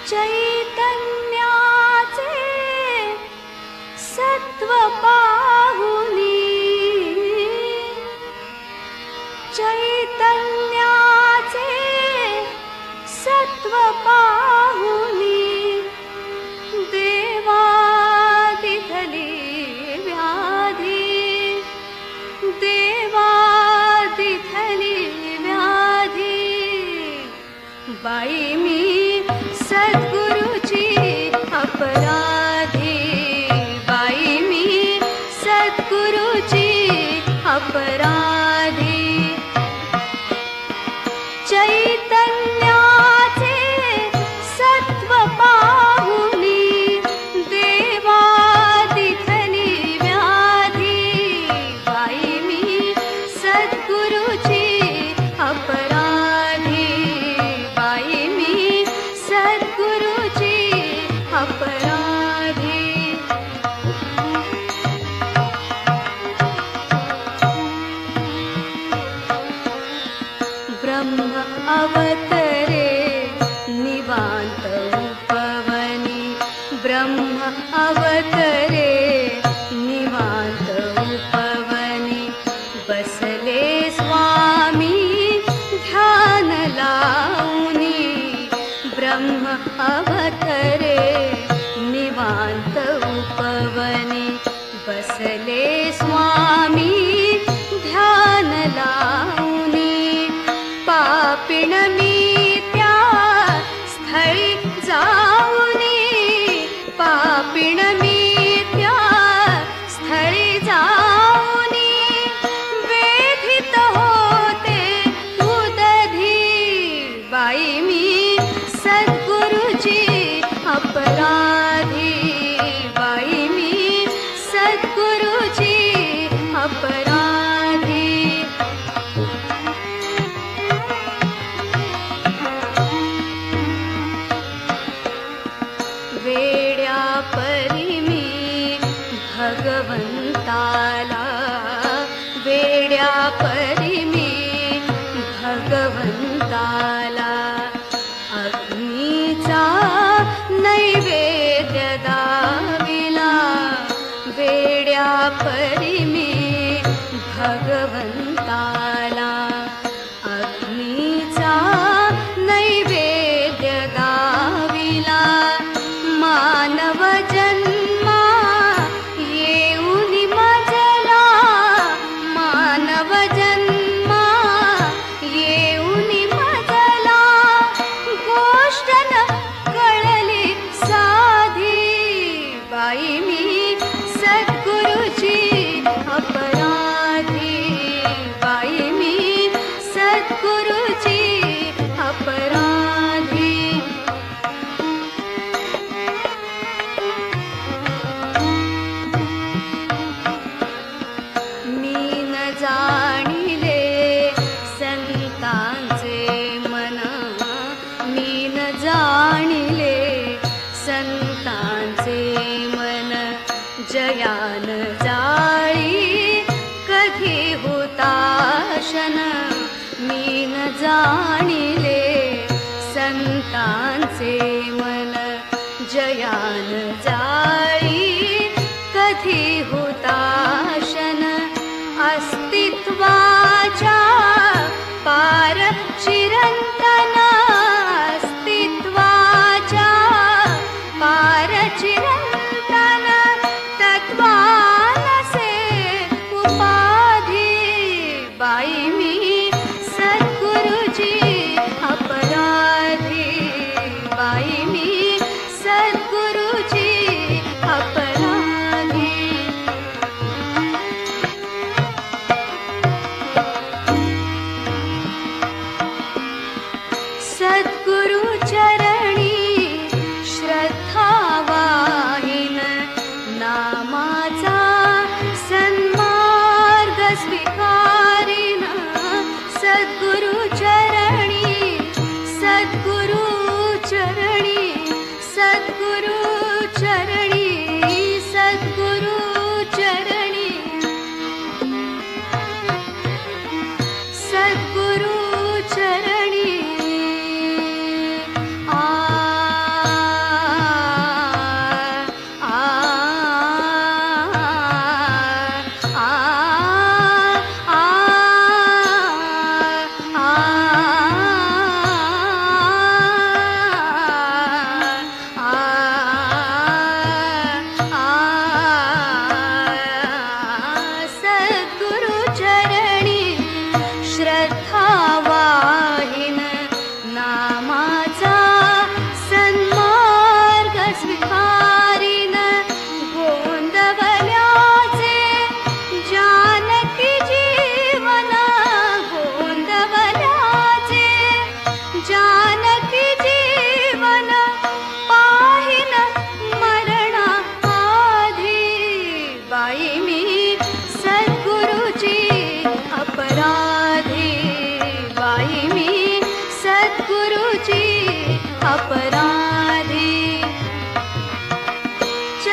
चैतन्याचे सत्व पाहुनी, चैतन्याचे सत्व पाहुनी देवादिथली व्याधी, देवादिथली व्याधी। बाई मी सद्गुरुची अपराधी, बाई मी सद्गुरुची अपराधी। चैतन्याचे सत्व पाहुनी देवादिथली व्याधी, बाई मी सद्गुरुची अपराधी, बाई मी सद्गुरुची अपराधी। ब्रह्म अवतरे निवांत उपवनी, ब्रह्म अवतरे निवांत उपवनी। बसले स्वामी ध्यान लावूनी, ब्रह्म अवतरे निवांत उपवनी। बसले स्वामी ध्यान लावूनी, पापिण मी त्या स्थळी जाऊनी, पापिण मी त्या स्थळी जाऊनी। वेधित होते उदधी, बाई मी सद्गुरुची अपराधी, बाई मी सद्गुरुची अपराधी। वेड्या परी मी भगवंताला, वेड्या परी मी भगवंताला। अग्नीचा नैवेद्य दाविला, वेड्या परी मी भगवंताला। अग्नीचा नैवेद्य दाविला, मानव जन्मा येऊनी मजला, मानव जन्मा येऊनी मजला। गोष्ट न कळली साधी, बाई मी सद्गुरुची अपराधी, बाई मी सद्गुरुची अपराधी। मी न जाणिले संतांचे मन, मी न जाणिले संतांचे मन। जयान जाळी कधी हुताशन, मी न जाणिले संतांचे मन। जयान जाळी कधी हुताशन, अस्तित्वाच्या पार चिरंतन, अस्तित्वाच्या पार चिरंतन। तत्वानसे उपाधी, बाई मी सद्गुरुची अपराधी, बाई मी सद्गुरुची अपराधी। सद्गुरु चरणी श्रद्धा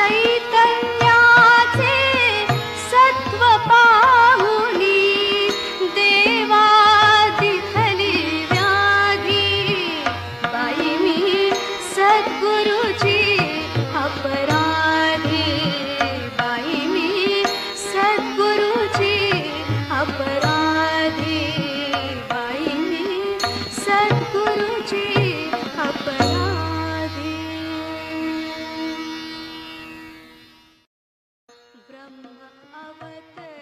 चैतन्याचे सत्व पाहुनी देवा दिठली व्याधी बाई मी सद्गुरुची अपराधी बाई मी सद्गुरुची अपराधी बाई मी सद्गुरुची अपराधी ब्रह्म अवतरी